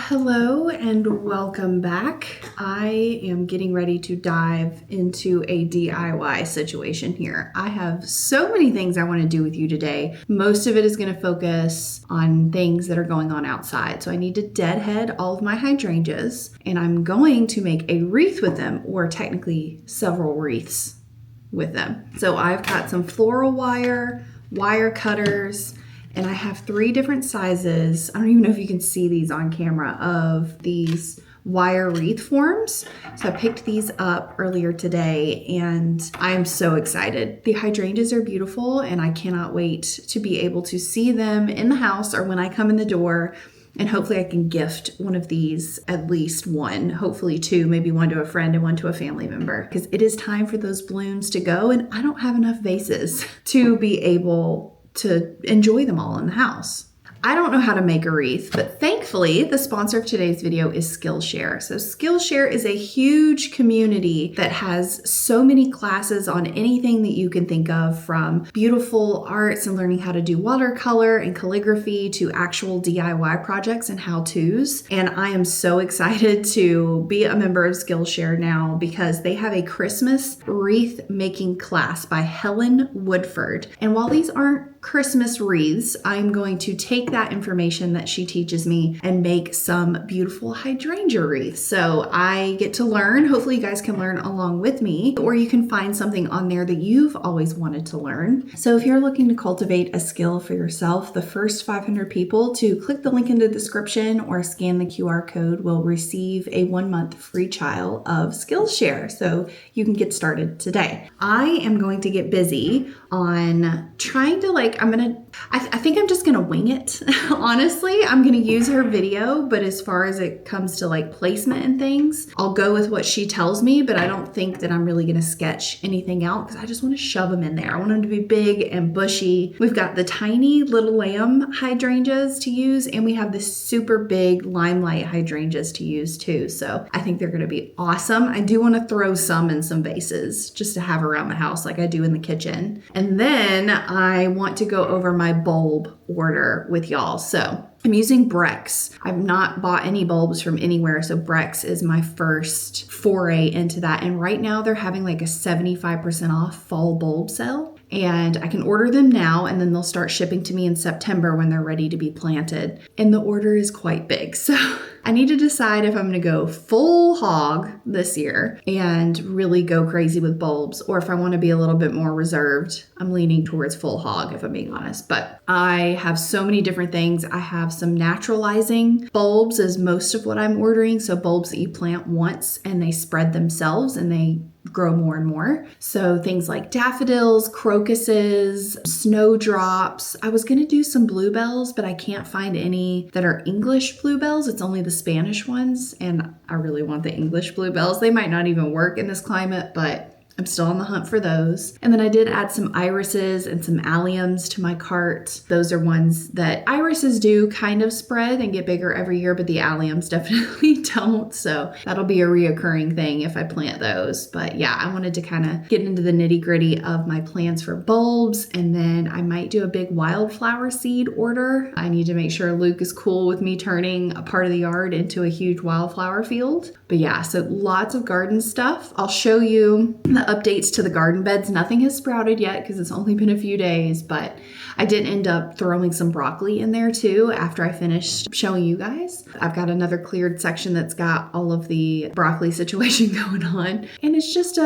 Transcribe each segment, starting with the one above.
Hello and welcome back. I am getting ready to dive into a DIY situation here. I have so many things I want to do with you today. Most of it is going to focus on things that are going on outside. So I need to deadhead all of my hydrangeas and I'm going to make a wreath with them, or technically several wreaths with them. So I've got some floral wire cutters, and I have 3 different sizes. I don't even know if you can see these on camera, of these wire wreath forms. So I picked these up earlier today and I am so excited. The hydrangeas are beautiful and I cannot wait to be able to see them in the house or when I come in the door. And hopefully I can gift one of these, at least one, hopefully 2, maybe one to a friend and one to a family member, because it is time for those blooms to go and I don't have enough vases to be able to enjoy them all in the house. I don't know how to make a wreath, but thankfully the sponsor of today's video is Skillshare. So Skillshare is a huge community that has so many classes on anything that you can think of, from beautiful arts and learning how to do watercolor and calligraphy to actual DIY projects and how-tos. And I am so excited to be a member of Skillshare now because they have a Christmas wreath making class by Helen Woodford. And while these aren't Christmas wreaths, I'm going to take that information that she teaches me and make some beautiful hydrangea wreaths. So I get to learn. Hopefully you guys can learn along with me, or you can find something on there that you've always wanted to learn. So if you're looking to cultivate a skill for yourself, the first 500 people to click the link in the description or scan the QR code will receive a 1-month free trial of Skillshare. So you can get started today. I am going to get busy on trying to I think I'm just gonna wing it. Honestly, I'm gonna use her video, but as far as it comes to like placement and things, I'll go with what she tells me, but I don't think that I'm really gonna sketch anything out because I just wanna shove them in there. I want them to be big and bushy. We've got the tiny little lamb hydrangeas to use, and we have the super big limelight hydrangeas to use too. So I think they're gonna be awesome. I do wanna throw some in some vases just to have around the house like I do in the kitchen. And then I want to go over my bulb order with y'all. So I'm using Brex. I've not bought any bulbs from anywhere, so Brex is my first foray into that. And right now they're having like a 75% off fall bulb sale. And I can order them now and then they'll start shipping to me in September when they're ready to be planted. And the order is quite big. So I need to decide if I'm going to go full hog this year and really go crazy with bulbs, or if I want to be a little bit more reserved. I'm leaning towards full hog, if I'm being honest. But I have so many different things. I have some naturalizing bulbs is most of what I'm ordering. So bulbs that you plant once and they spread themselves and they grow more and more. So things like daffodils, crocuses, snowdrops. I was going to do some bluebells, but I can't find any that are English bluebells. It's only the Spanish ones. And I really want the English bluebells. They might not even work in this climate, but I'm still on the hunt for those. And then I did add some irises and some alliums to my cart. Those are ones that irises do kind of spread and get bigger every year, but the alliums definitely don't. So that'll be a reoccurring thing if I plant those. But yeah, I wanted to kind of get into the nitty gritty of my plans for bulbs. And then I might do a big wildflower seed order. I need to make sure Luke is cool with me turning a part of the yard into a huge wildflower field. But yeah, so lots of garden stuff. I'll show you the updates to the garden beds. Nothing has sprouted yet because it's only been a few days, but I did end up throwing some broccoli in there too after I finished showing you guys. I've got another cleared section that's got all of the broccoli situation going on. And it's just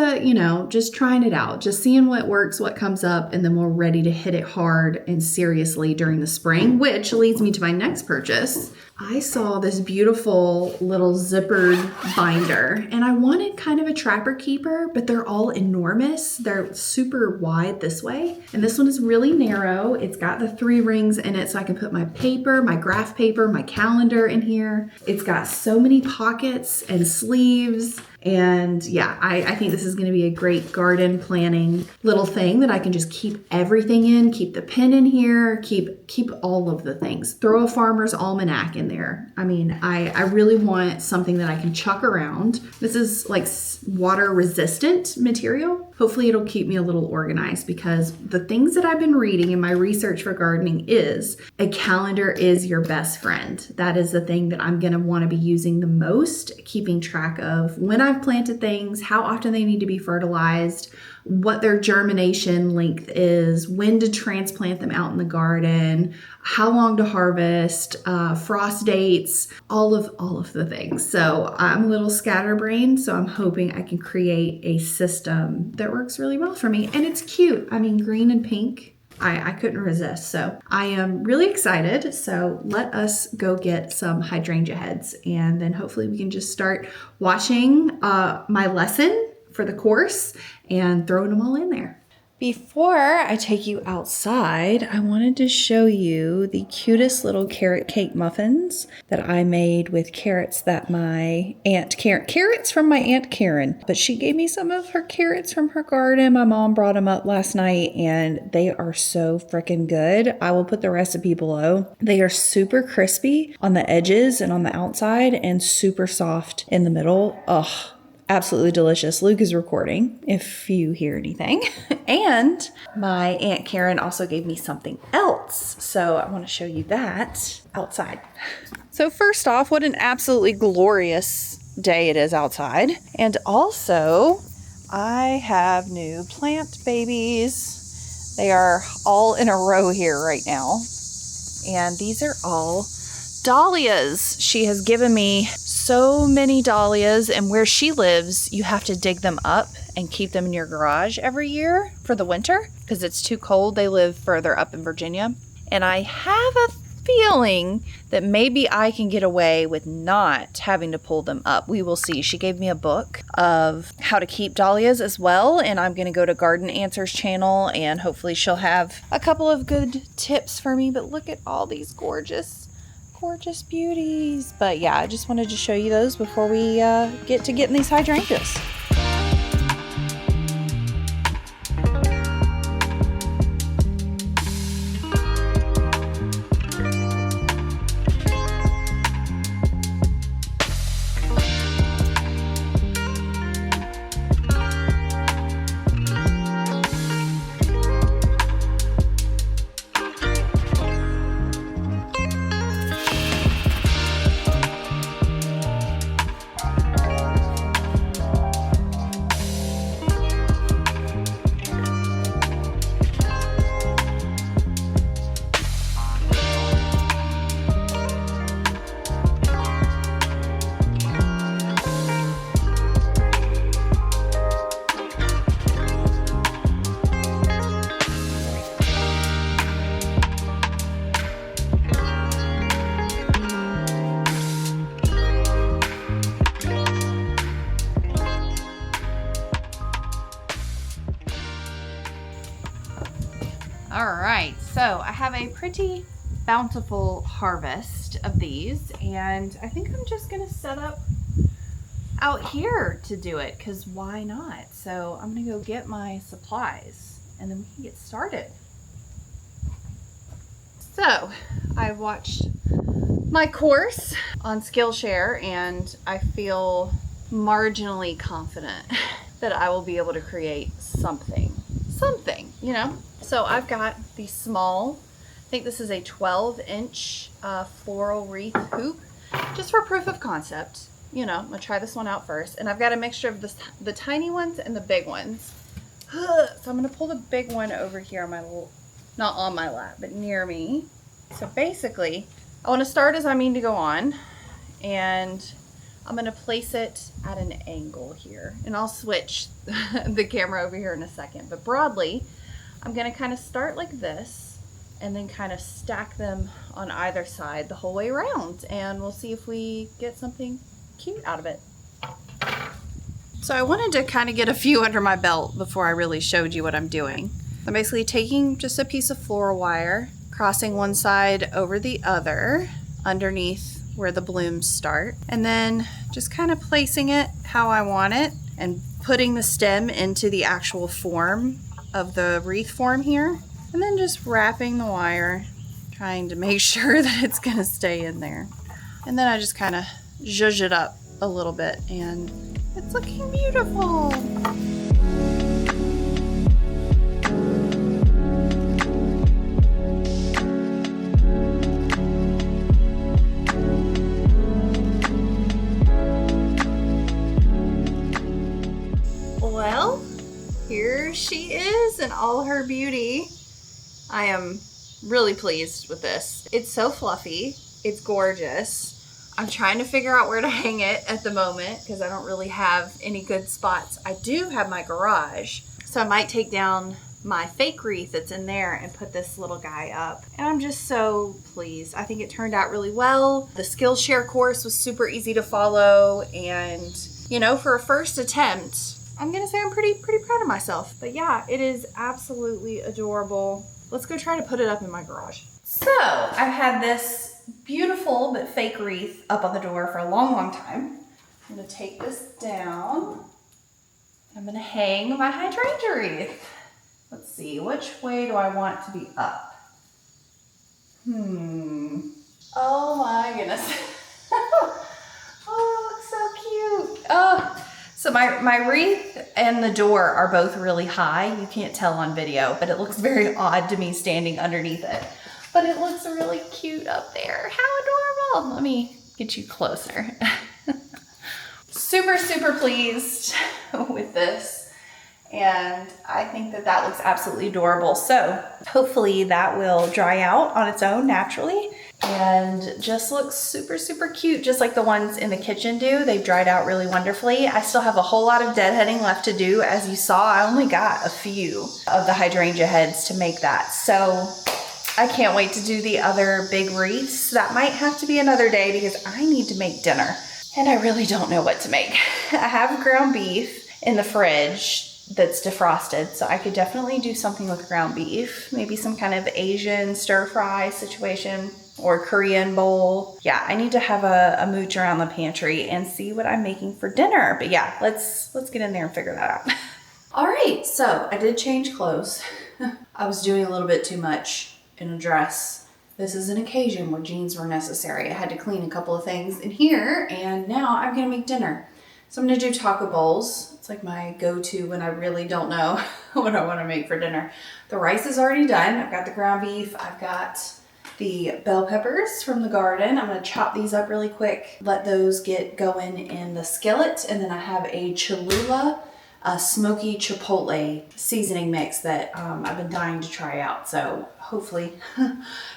just trying it out, just seeing what works, what comes up, and then we're ready to hit it hard and seriously during the spring, which leads me to my next purchase. I saw this beautiful little zippered binder and I wanted kind of a trapper keeper, but they're all enormous. They're super wide this way. And this one is really narrow. It's got the 3 rings in it so I can put my paper, my graph paper, my calendar in here. It's got so many pockets and sleeves. And yeah, I think this is going to be a great garden planning little thing that I can just keep everything in, keep the pen in here, keep all of the things. Throw a farmer's almanac in there. I mean, I really want something that I can chuck around. This is like water resistant material. Hopefully it'll keep me a little organized, because the things that I've been reading in my research for gardening is a calendar is your best friend. That is the thing that I'm going to want to be using the most, keeping track of when I've planted things, how often they need to be fertilized, what their germination length is, when to transplant them out in the garden, how long to harvest, frost dates, all of the things. So I'm a little scatterbrained, so I'm hoping I can create a system that works really well for me. And it's cute. I mean, green and pink. I couldn't resist. So I am really excited. So let us go get some hydrangea heads, and then hopefully we can just start watching my lesson for the course and throwing them all in there. Before I take you outside, I wanted to show you the cutest little carrot cake muffins that I made with carrots that my Aunt Karen, carrots from my Aunt Karen, but she gave me some of her carrots from her garden. My mom brought them up last night and they are so freaking good. I will put the recipe below. They are super crispy on the edges and on the outside and super soft in the middle. Ugh. Absolutely delicious. Luke is recording if you hear anything. And my Aunt Karen also gave me something else. So I want to show you that outside. So first off, what an absolutely glorious day it is outside. And also, I have new plant babies. They are all in a row here right now. And these are all dahlias. She has given me so many dahlias, and where she lives, you have to dig them up and keep them in your garage every year for the winter because it's too cold. They live further up in Virginia. And I have a feeling that maybe I can get away with not having to pull them up. We will see. She gave me a book of how to keep dahlias as well, and I'm going to go to Garden Answers channel, and hopefully she'll have a couple of good tips for me. But look at all these gorgeous beauties. But yeah, I just wanted to show you those before we get to getting these hydrangeas. Alright, so I have a pretty bountiful harvest of these, and I think I'm just going to set up out here to do it, because why not? So I'm going to go get my supplies, and then we can get started. So I watched my course on Skillshare, and I feel marginally confident that I will be able to create something, you know? So I've got the small, I think this is a 12-inch floral wreath hoop, just for proof of concept. You know, I'm gonna try this one out first. And I've got a mixture of the tiny ones and the big ones. So I'm gonna pull the big one over here on my little, not on my lap, but near me. So basically, I wanna start as I mean to go on, and I'm gonna place it at an angle here. And I'll switch the camera over here in a second. But broadly, I'm gonna kind of start like this and then kind of stack them on either side the whole way around. And we'll see if we get something cute out of it. So I wanted to kind of get a few under my belt before I really showed you what I'm doing. I'm basically taking just a piece of floral wire, crossing one side over the other underneath where the blooms start, and then just kind of placing it how I want it and putting the stem into the actual form of the wreath form here, and then just wrapping the wire, trying to make sure that it's gonna stay in there. And then I just kind of zhuzh it up a little bit, and it's looking beautiful. Well, here she is in all her beauty. I am really pleased with this. It's so fluffy. It's gorgeous. I'm trying to figure out where to hang it at the moment because I don't really have any good spots. I do have my garage, so I might take down my fake wreath that's in there and put this little guy up. And I'm just so pleased. I think it turned out really well. The Skillshare course was super easy to follow, and you know, for a first attempt, I'm gonna say I'm pretty proud of myself. But yeah, it is absolutely adorable. Let's go try to put it up in my garage. So I've had this beautiful but fake wreath up on the door for a long time. I'm gonna take this down. I'm gonna hang my hydrangea wreath. Let's see, which way do I want to be up? Oh my goodness. Oh, it looks so cute. Oh. So my wreath and the door are both really high. You can't tell on video, but it looks very odd to me standing underneath it. But it looks really cute up there. How adorable. Let me get you closer. Super pleased with this. And I think that looks absolutely adorable. So hopefully that will dry out on its own naturally and just looks super cute, just like the ones in the kitchen do. They've dried out really wonderfully. I still have a whole lot of deadheading left to do. As you saw, I only got a few of the hydrangea heads to make that. So I can't wait to do the other big wreaths. That might have to be another day because I need to make dinner and I really don't know what to make. I have ground beef in the fridge that's defrosted, so I could definitely do something with ground beef, maybe some kind of Asian stir fry situation or Korean bowl. Yeah, I need to have a mooch around the pantry and see what I'm making for dinner. But yeah, let's get in there and figure that out. All right, so I did change clothes. I was doing a little bit too much in a dress. This is an occasion where jeans were necessary. I had to clean a couple of things in here, and now I'm gonna make dinner. So I'm gonna do taco bowls. It's like my go-to when I really don't know what I wanna make for dinner. The rice is already done. I've got the ground beef. I've got the bell peppers from the garden. I'm gonna chop these up really quick, let those get going in the skillet. And then I have a Cholula, a smoky chipotle seasoning mix that I've been dying to try out. So hopefully,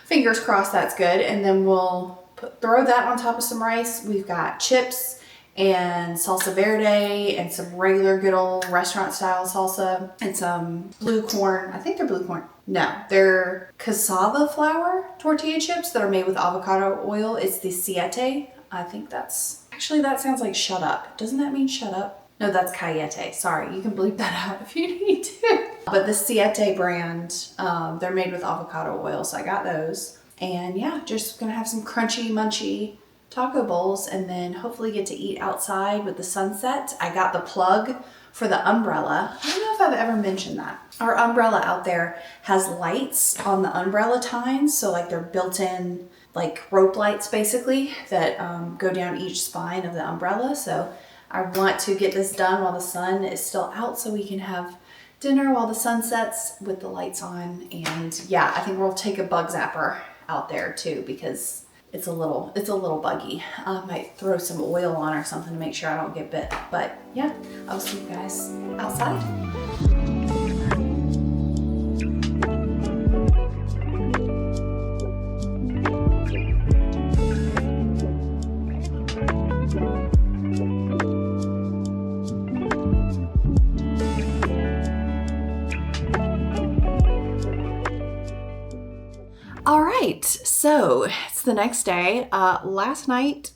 fingers crossed that's good. And then we'll throw that on top of some rice. We've got chips and salsa verde and some regular good old restaurant style salsa and some blue corn. I think they're blue corn. No, they're cassava flour tortilla chips that are made with avocado oil. It's the Siete. I think that's, actually that sounds like shut up. Doesn't that mean shut up? No, that's Cayete. Sorry, you can bleep that out if you need to. But the Siete brand, they're made with avocado oil. So I got those. And yeah, just gonna have some crunchy, munchy taco bowls and then hopefully get to eat outside with the sunset. I got the plug for the umbrella. I don't know if I've ever mentioned that. Our umbrella out there has lights on the umbrella tines. So like they're built-in like rope lights basically that go down each spine of the umbrella. So I want to get this done while the sun is still out so we can have dinner while the sun sets with the lights on. And yeah, I think we'll take a bug zapper out there too because it's a little buggy. I might throw some oil on or something to make sure I don't get bit. But yeah, I'll see you guys outside. All right, so it's the next day. Last night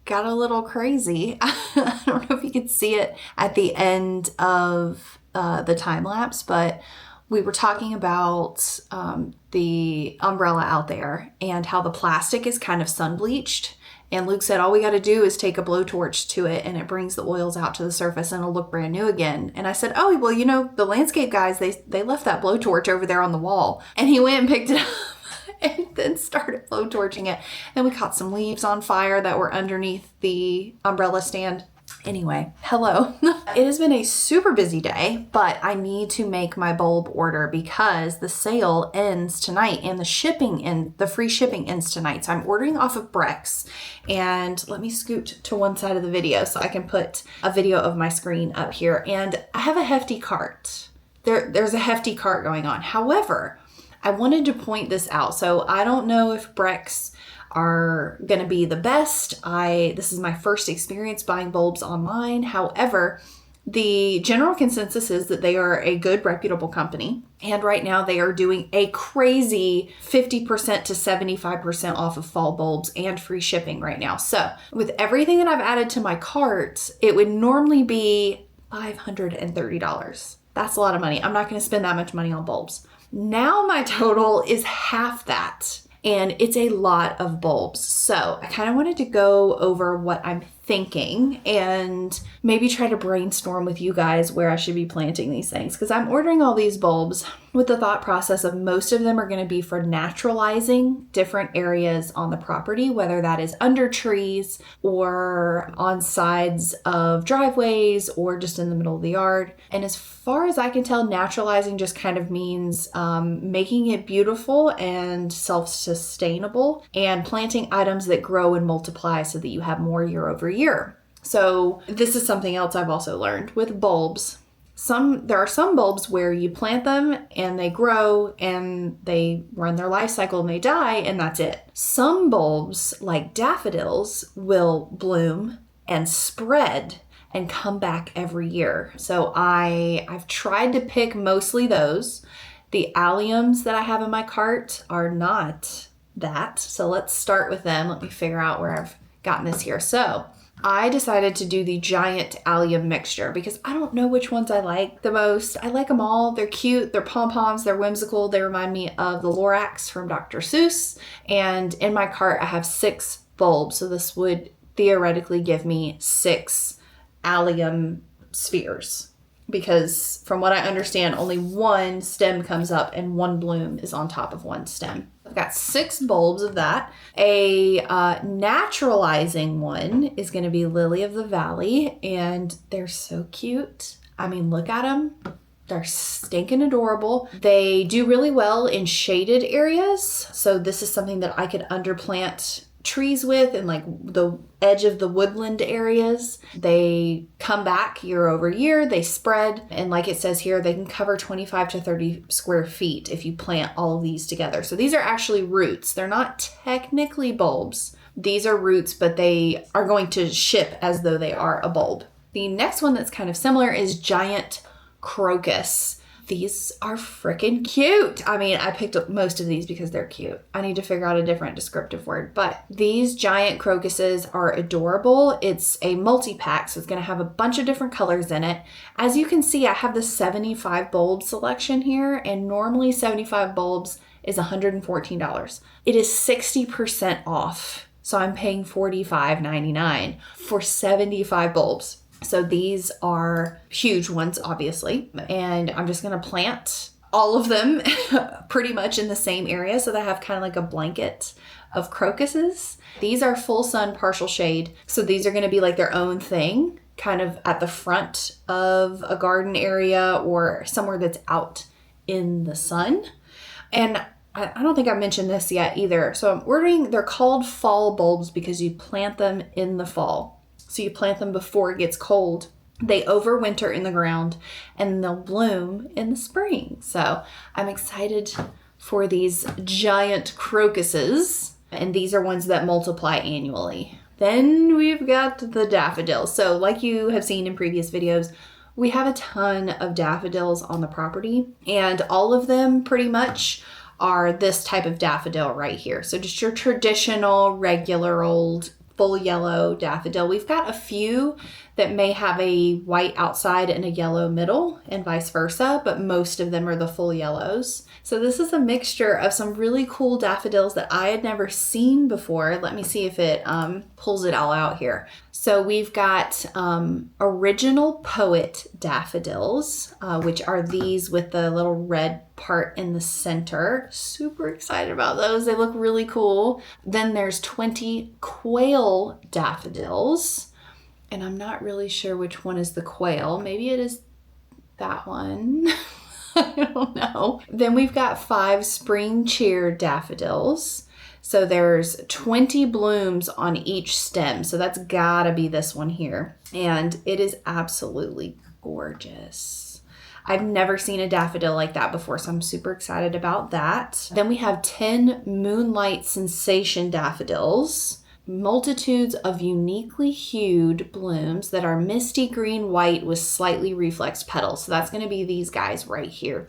got a little crazy. I don't know if you could see it at the end of the time lapse, but we were talking about the umbrella out there and how the plastic is kind of sun bleached And Luke said, all we got to do is take a blowtorch to it and it brings the oils out to the surface and it'll look brand new again. And I said, oh, well, you know, the landscape guys, they left that blowtorch over there on the wall. And he went and picked it up and then started blowtorching it. Then we caught some leaves on fire that were underneath the umbrella stand. Anyway, hello. It has been a super busy day, but I need to make my bulb order because the sale ends tonight and the free shipping ends tonight. So I'm ordering off of Brex, and let me scoot to one side of the video so I can put a video of my screen up here. And I have a hefty cart. There's a hefty cart going on. However, I wanted to point this out. So I don't know if Brex are going to be the best. This is my first experience buying bulbs online. However, the general consensus is that they are a good, reputable company. And right now they are doing a crazy 50% to 75% off of fall bulbs and free shipping right now. So with everything that I've added to my cart, it would normally be $530. That's a lot of money. I'm not going to spend that much money on bulbs. Now my total is half that. And it's a lot of bulbs. So I kind of wanted to go over what I'm thinking and maybe try to brainstorm with you guys where I should be planting these things. Because I'm ordering all these bulbs with the thought process of most of them are going to be for naturalizing different areas on the property, whether that is under trees or on sides of driveways or just in the middle of the yard. And as far as I can tell, naturalizing just kind of means making it beautiful and self-sustainable and planting items that grow and multiply so that you have more year over year. So this is something else I've also learned with bulbs. There are some bulbs where you plant them and they grow and they run their life cycle and they die and that's it. Some bulbs, like daffodils, will bloom and spread and come back every year. So I've tried to pick mostly those. The alliums that I have in my cart are not that. So let's start with them. Let me figure out where I've gotten this here. So I decided to do the giant allium mixture because I don't know which ones I like the most. I like them all. They're cute. They're pom-poms. They're whimsical. They remind me of the Lorax from Dr. Seuss. And in my cart, I have 6 bulbs. So this would theoretically give me 6 allium spheres because from what I understand, only one stem comes up and one bloom is on top of one stem. I've got 6 bulbs of that. A naturalizing one is going to be Lily of the Valley, and they're so cute. I mean, look at them. They're stinking adorable. They do really well in shaded areas. So this is something that I could underplant trees with in like the edge of the woodland areas. They come back year over year, they spread, and like it says here, they can cover 25 to 30 square feet if you plant all of these together. So these are actually roots. They're not technically bulbs. These are roots, but they are going to ship as though they are a bulb. The next one that's kind of similar is giant crocus. These are freaking cute. I mean, I picked up most of these because they're cute. I need to figure out a different descriptive word, but these giant crocuses are adorable. It's a multi-pack, so it's going to have a bunch of different colors in it. As you can see, I have the 75 bulb selection here, and normally 75 bulbs is $114. It is 60% off, so I'm paying $45.99 for 75 bulbs. So these are huge ones, obviously, and I'm just going to plant all of them pretty much in the same area so that I have kind of like a blanket of crocuses. These are full sun, partial shade, so these are going to be like their own thing, kind of at the front of a garden area or somewhere that's out in the sun. And I don't think I mentioned this yet either. So I'm ordering, they're called fall bulbs because you plant them in the fall. So you plant them before it gets cold. They overwinter in the ground and they'll bloom in the spring. So I'm excited for these giant crocuses. And these are ones that multiply annually. Then we've got the daffodils. So like you have seen in previous videos, we have a ton of daffodils on the property, and all of them pretty much are this type of daffodil right here. So just your traditional, regular old full yellow daffodil. We've got a few that may have a white outside and a yellow middle and vice versa, but most of them are the full yellows. So this is a mixture of some really cool daffodils that I had never seen before. Let me see if it pulls it all out here. So we've got original poet daffodils, which are these with the little red part in the center. Super excited about those. They look really cool. Then there's 20 quail daffodils. And I'm not really sure which one is the quail. Maybe it is that one. I don't know. Then we've got 5 spring cheer daffodils. So there's 20 blooms on each stem. So that's gotta be this one here. And it is absolutely gorgeous. I've never seen a daffodil like that before, so I'm super excited about that. Then we have 10 Moonlight Sensation daffodils. Multitudes of uniquely hued blooms that are misty green white with slightly reflexed petals. So that's going to be these guys right here.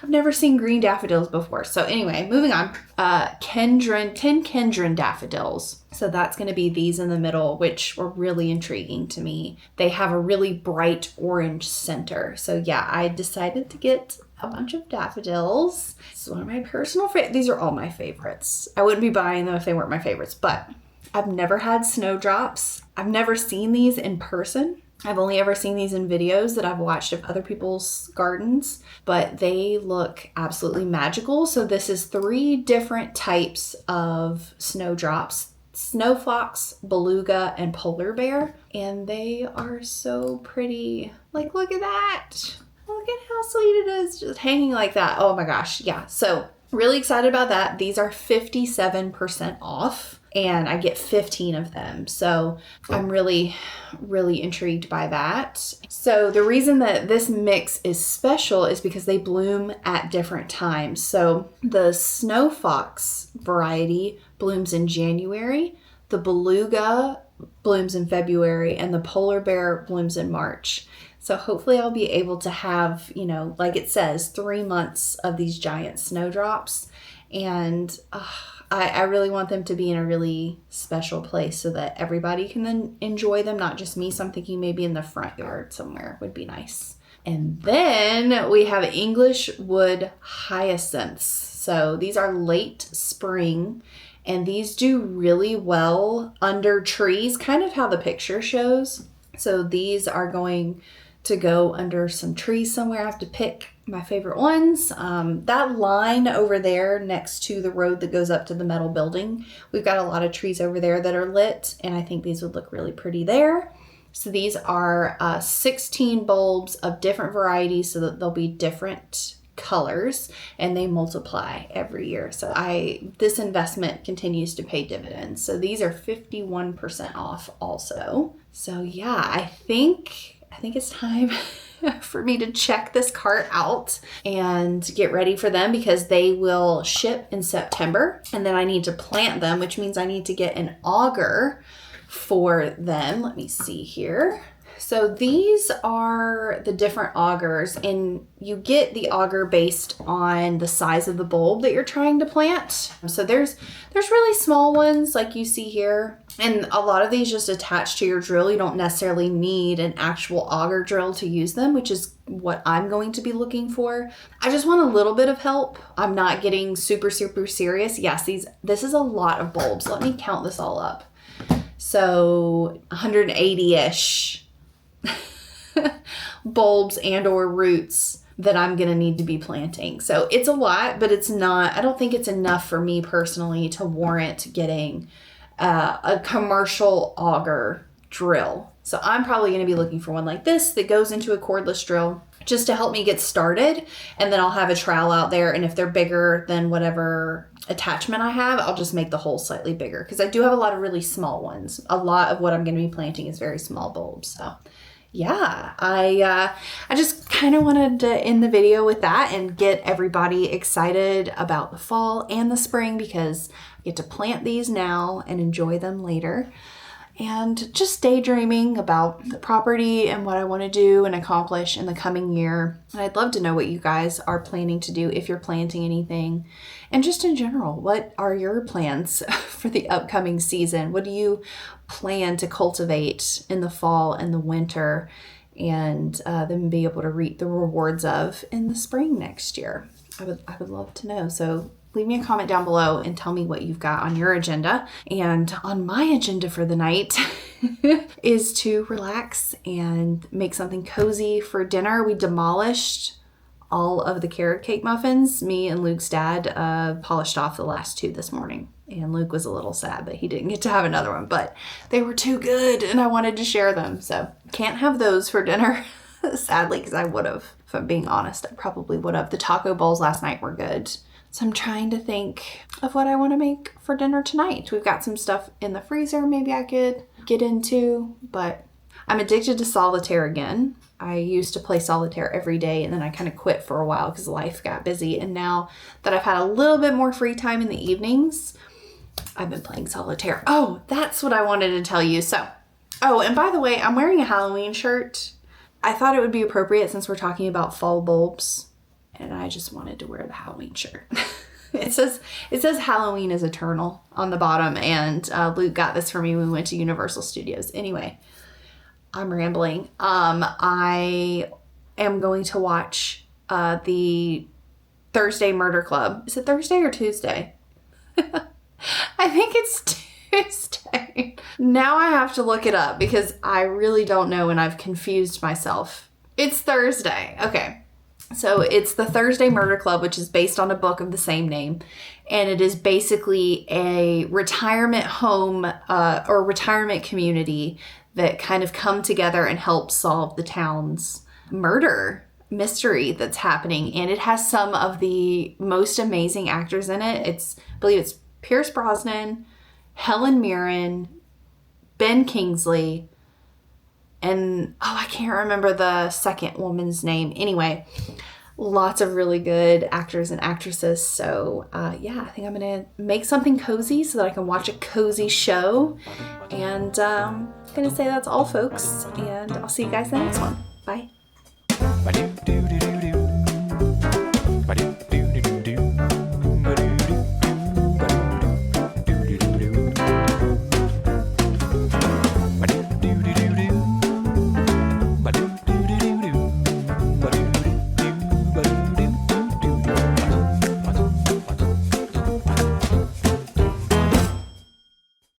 I've never seen green daffodils before. So anyway, moving on. 10 Kendron daffodils. So that's going to be these in the middle, which were really intriguing to me. They have a really bright orange center. So yeah, I decided to get a bunch of daffodils. This is one of my personal favorites. These are all my favorites. I wouldn't be buying them if they weren't my favorites, but I've never had snowdrops. I've never seen these in person. I've only ever seen these in videos that I've watched of other people's gardens, but they look absolutely magical. So this is 3 different types of snowdrops: snowfox, beluga, and polar bear. And they are so pretty. Like, look at that. Look at how sweet it is, just hanging like that. Oh my gosh, yeah. So really excited about that. These are 57% off, and I get 15 of them. So I'm really, really intrigued by that. So the reason that this mix is special is because they bloom at different times. So the snowfox variety blooms in January, the beluga blooms in February, and the polar bear blooms in March. So hopefully I'll be able to have, like it says, 3 months of these giant snowdrops. And I really want them to be in a really special place so that everybody can then enjoy them, not just me. So I'm thinking maybe in the front yard somewhere would be nice. And then we have English wood hyacinths. So these are late spring, and these do really well under trees, kind of how the picture shows. So these are going to go under some trees somewhere. I have to pick my favorite ones. That line over there next to the road that goes up to the metal building, we've got a lot of trees over there that are lit, and I think these would look really pretty there. So these are 16 bulbs of different varieties, so that they'll be different colors, and they multiply every year. So this investment continues to pay dividends. So these are 51% off also. So yeah, I think it's time for me to check this cart out and get ready for them, because they will ship in September, and then I need to plant them, which means I need to get an auger for them. Let me see here. So these are the different augers, and you get the auger based on the size of the bulb that you're trying to plant. So there's really small ones like you see here, and a lot of these just attach to your drill. You don't necessarily need an actual auger drill to use them, which is what I'm going to be looking for. I just want a little bit of help. I'm not getting super, super serious. Yes, this is a lot of bulbs. Let me count this all up. So 180-ish bulbs and or roots that I'm going to need to be planting. So it's a lot, but I don't think it's enough for me personally to warrant getting a commercial auger drill. So I'm probably going to be looking for one like this that goes into a cordless drill just to help me get started. And then I'll have a trowel out there. And if they're bigger than whatever attachment I have, I'll just make the hole slightly bigger, because I do have a lot of really small ones. A lot of what I'm going to be planting is very small bulbs. So yeah, I just kind of wanted to end the video with that and get everybody excited about the fall and the spring, because I get to plant these now and enjoy them later. and just daydreaming about the property and what I want to do and accomplish in the coming year. And I'd love to know what you guys are planning to do if you're planting anything. And just in general, what are your plans for the upcoming season? What do you plan to cultivate in the fall and the winter, and then be able to reap the rewards of in the spring next year? I would love to know. So leave me a comment down below and tell me what you've got on your agenda. And on my agenda for the night is to relax and make something cozy for dinner. We demolished all of the carrot cake muffins. Me and Luke's dad polished off the last 2 this morning. And Luke was a little sad that he didn't get to have another one, but they were too good and I wanted to share them. So can't have those for dinner, sadly, because I would have. If I'm being honest, I probably would have. The taco bowls last night were good. So I'm trying to think of what I want to make for dinner tonight. We've got some stuff in the freezer maybe I could get into, but I'm addicted to solitaire again. I used to play solitaire every day, and then I kind of quit for a while because life got busy. And now that I've had a little bit more free time in the evenings, I've been playing solitaire. Oh, that's what I wanted to tell you. So, oh, and by the way, I'm wearing a Halloween shirt. I thought it would be appropriate since we're talking about fall bulbs, and I just wanted to wear the Halloween shirt. It says Halloween is eternal on the bottom, and Luke got this for me when we went to Universal Studios. Anyway, I'm rambling. I am going to watch the Thursday Murder Club. Is it Thursday or Tuesday? I think it's Tuesday. Now I have to look it up because I really don't know and I've confused myself. It's Thursday. Okay. So it's the Thursday Murder Club, which is based on a book of the same name. And it is basically a retirement home or retirement community that kind of come together and help solve the town's murder mystery that's happening. And it has some of the most amazing actors in it. I believe it's Pierce Brosnan, Helen Mirren, Ben Kingsley, and I can't remember the second woman's name. Anyway, lots of really good actors and actresses. So yeah, I think I'm going to make something cozy so that I can watch a cozy show. And I'm going to say that's all, folks. And I'll see you guys in the next one. Bye.